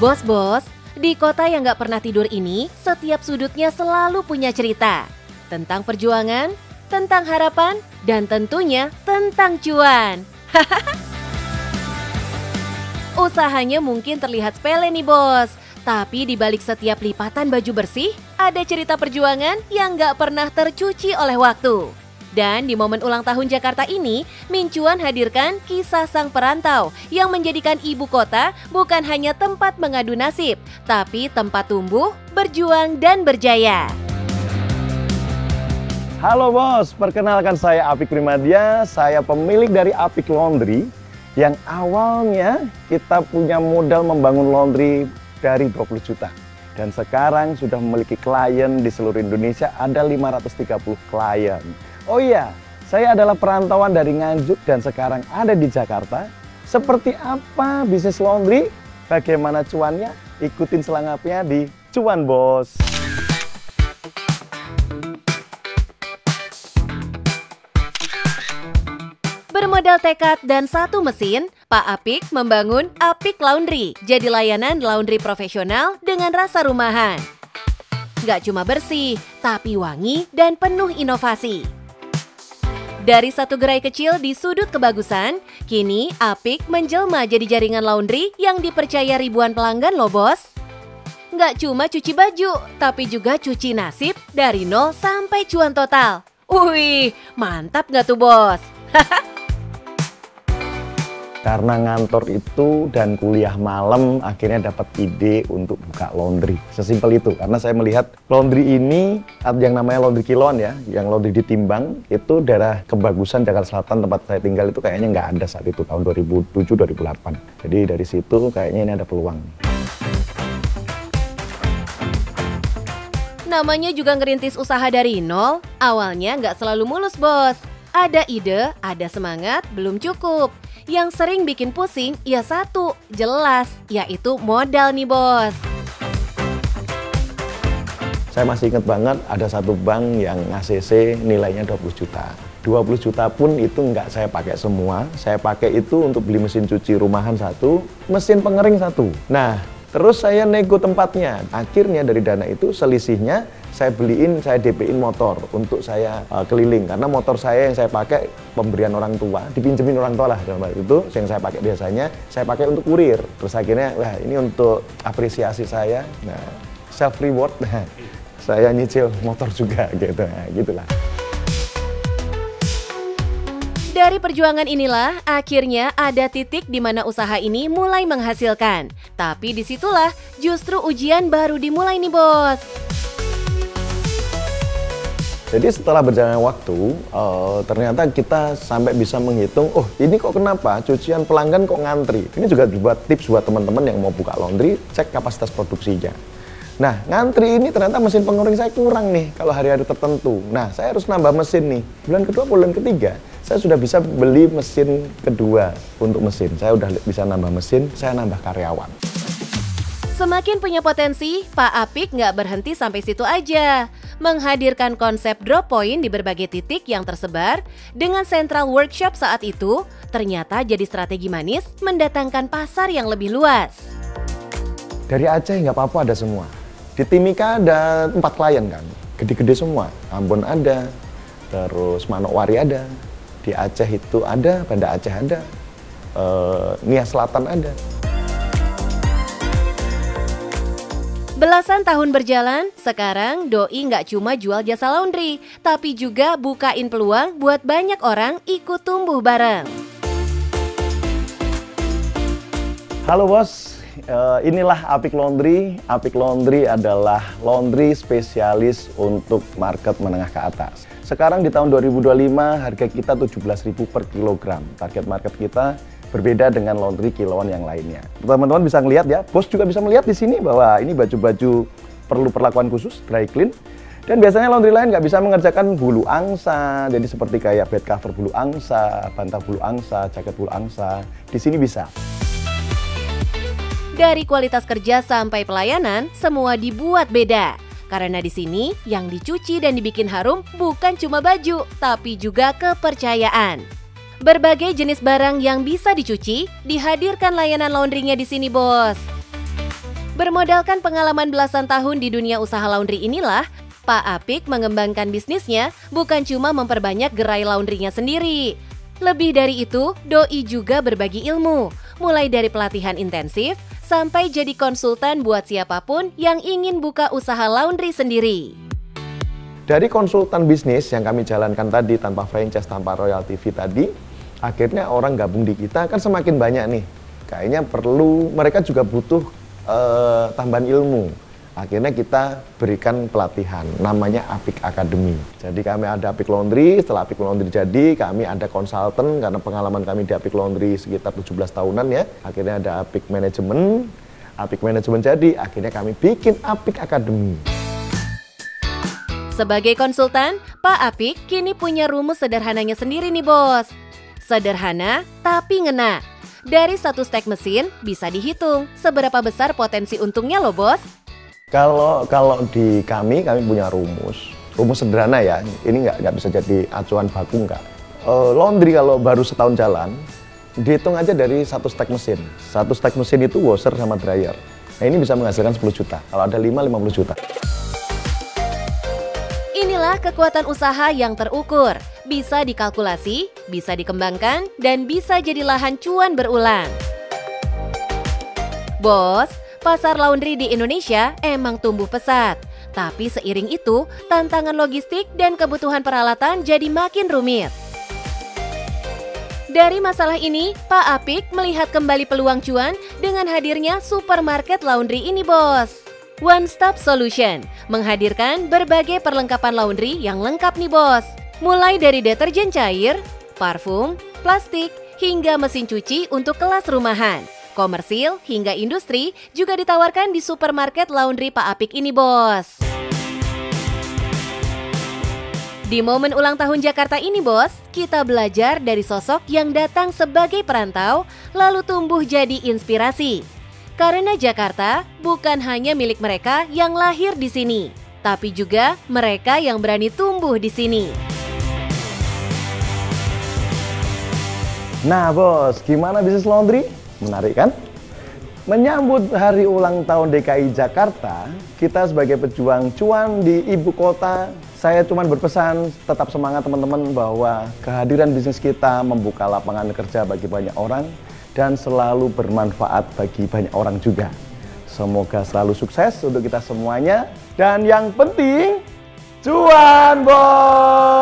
Bos, di kota yang gak pernah tidur ini, setiap sudutnya selalu punya cerita. Tentang perjuangan, tentang harapan, dan tentunya tentang cuan. Usahanya mungkin terlihat sepele nih bos, tapi di balik setiap lipatan baju bersih, ada cerita perjuangan yang gak pernah tercuci oleh waktu. Dan di momen ulang tahun Jakarta ini, Mincuan hadirkan kisah sang perantau yang menjadikan ibu kota bukan hanya tempat mengadu nasib, tapi tempat tumbuh, berjuang, dan berjaya. Halo bos, perkenalkan saya Apik Primadia, saya pemilik dari Apik Laundry yang awalnya kita punya modal membangun laundry dari 20 juta. Dan sekarang sudah memiliki klien di seluruh Indonesia, ada 530 klien. Oh iya, saya adalah perantauan dari Nganjuk dan sekarang ada di Jakarta. Seperti apa bisnis laundry? Bagaimana cuannya? Ikutin selengkapnya di Cuan Bos. Bermodal tekad dan satu mesin, Pak Apik membangun Apik Laundry, jadi layanan laundry profesional dengan rasa rumahan. Gak cuma bersih, tapi wangi dan penuh inovasi. Dari satu gerai kecil di sudut kebagusan, kini Apik menjelma jadi jaringan laundry yang dipercaya ribuan pelanggan loh bos. Nggak cuma cuci baju, tapi juga cuci nasib dari nol sampai cuan total. Wih, mantap nggak tuh bos? Karena ngantor itu dan kuliah malam, akhirnya dapat ide untuk buka laundry. Sesimpel itu, karena saya melihat laundry ini, yang namanya laundry kiloan ya, yang laundry ditimbang, itu daerah Kebagusan, Jakarta Selatan, tempat saya tinggal itu kayaknya nggak ada saat itu, tahun 2007-2008. Jadi dari situ kayaknya ini ada peluang. Namanya juga ngerintis usaha dari nol, awalnya nggak selalu mulus bos. Ada ide, ada semangat, belum cukup. Yang sering bikin pusing, ya satu, jelas, yaitu modal nih bos. Saya masih ingat banget ada satu bank yang ACC nilainya 20 juta. 20 juta pun itu nggak saya pakai semua, saya pakai itu untuk beli mesin cuci rumahan satu, mesin pengering satu. Nah, terus saya nego tempatnya. Akhirnya dari dana itu selisihnya saya beliin, saya DP-in motor untuk saya keliling. Karena motor saya yang saya pakai pemberian orang tua, dipinjemin orang tua lah dalam hal itu. Yang saya pakai biasanya, saya pakai untuk kurir. Terus akhirnya, wah ini untuk apresiasi saya, nah, self reward, nah, saya nyicil motor juga gitu, nah, gitulah. Dari perjuangan inilah, akhirnya ada titik di mana usaha ini mulai menghasilkan. Tapi disitulah justru ujian baru dimulai nih bos. Jadi setelah berjalannya waktu, ternyata kita sampai bisa menghitung, oh ini kok kenapa cucian pelanggan kok ngantri. Ini juga dibuat tips buat teman-teman yang mau buka laundry, cek kapasitas produksinya. Nah, ngantri ini ternyata mesin pengering saya kurang nih kalau hari-hari tertentu. Nah, saya harus nambah mesin nih. Bulan kedua, bulan ketiga, saya sudah bisa beli mesin kedua untuk mesin. Saya udah bisa nambah mesin, saya nambah karyawan. Semakin punya potensi, Pak Apik nggak berhenti sampai situ aja. Menghadirkan konsep drop point di berbagai titik yang tersebar dengan central workshop saat itu, ternyata jadi strategi manis mendatangkan pasar yang lebih luas. Dari Aceh nggak Papua ada semua. Di Timika ada 4 klien kan, gede-gede semua. Ambon ada, terus Manokwari ada, di Aceh itu ada, Banda Aceh ada, Nia Selatan ada. Belasan tahun berjalan, sekarang Doi nggak cuma jual jasa laundry, tapi juga bukain peluang buat banyak orang ikut tumbuh bareng. Halo bos, inilah Apik Laundry. Apik Laundry adalah laundry spesialis untuk market menengah ke atas. Sekarang di tahun 2025 harga kita 17.000 per kilogram. Target market kita berbeda dengan laundry kiloan yang lainnya. Teman-teman bisa ngelihat ya, bos juga bisa melihat di sini bahwa ini baju-baju perlu perlakuan khusus, dry clean. Dan biasanya laundry lain nggak bisa mengerjakan bulu angsa, jadi seperti kayak bed cover bulu angsa, bantal bulu angsa, jaket bulu angsa. Di sini bisa. Dari kualitas kerja sampai pelayanan, semua dibuat beda. Karena di sini yang dicuci dan dibikin harum bukan cuma baju, tapi juga kepercayaan. Berbagai jenis barang yang bisa dicuci, dihadirkan layanan laundrynya di sini, bos. Bermodalkan pengalaman belasan tahun di dunia usaha laundry inilah, Pak Apik mengembangkan bisnisnya bukan cuma memperbanyak gerai laundrynya sendiri. Lebih dari itu, Doi juga berbagi ilmu, mulai dari pelatihan intensif sampai jadi konsultan buat siapapun yang ingin buka usaha laundry sendiri. Dari konsultan bisnis yang kami jalankan tadi tanpa franchise, tanpa royalty fee tadi, akhirnya orang gabung di kita kan semakin banyak nih. Kayaknya perlu, mereka juga butuh tambahan ilmu. Akhirnya kita berikan pelatihan, namanya Apik Academy. Jadi kami ada Apik Laundry, setelah Apik Laundry jadi, kami ada konsultan, karena pengalaman kami di Apik Laundry sekitar 17 tahunan ya. Akhirnya ada Apik Manajemen jadi, akhirnya kami bikin Apik Academy. Sebagai konsultan, Pak Apik kini punya rumus sederhananya sendiri nih bos. Sederhana tapi ngena. Dari satu stek mesin bisa dihitung seberapa besar potensi untungnya loh bos. Kalau di kami punya rumus sederhana ya. Ini nggak bisa jadi acuan baku nggak. Laundry kalau baru setahun jalan, dihitung aja dari satu stek mesin. Satu stek mesin itu washer sama dryer. Nah ini bisa menghasilkan 10 juta. Kalau ada 50 juta. Inilah kekuatan usaha yang terukur, bisa dikalkulasi, bisa dikembangkan, dan bisa jadi lahan cuan berulang. Bos, pasar laundry di Indonesia emang tumbuh pesat. Tapi seiring itu, tantangan logistik dan kebutuhan peralatan jadi makin rumit. Dari masalah ini, Pak Apik melihat kembali peluang cuan dengan hadirnya supermarket laundry ini bos. One Stop Solution menghadirkan berbagai perlengkapan laundry yang lengkap nih bos. Mulai dari deterjen cair, parfum, plastik, hingga mesin cuci untuk kelas rumahan. Komersil hingga industri juga ditawarkan di supermarket laundry Pak Apik ini bos. Di momen ulang tahun Jakarta ini bos, kita belajar dari sosok yang datang sebagai perantau lalu tumbuh jadi inspirasi. Karena Jakarta bukan hanya milik mereka yang lahir di sini, tapi juga mereka yang berani tumbuh di sini. Nah bos, gimana bisnis laundry? Menarik kan? Menyambut hari ulang tahun DKI Jakarta, kita sebagai pejuang cuan di ibu kota, saya cuma berpesan tetap semangat teman-teman bahwa kehadiran bisnis kita membuka lapangan kerja bagi banyak orang dan selalu bermanfaat bagi banyak orang juga. Semoga selalu sukses untuk kita semuanya dan yang penting cuan bos!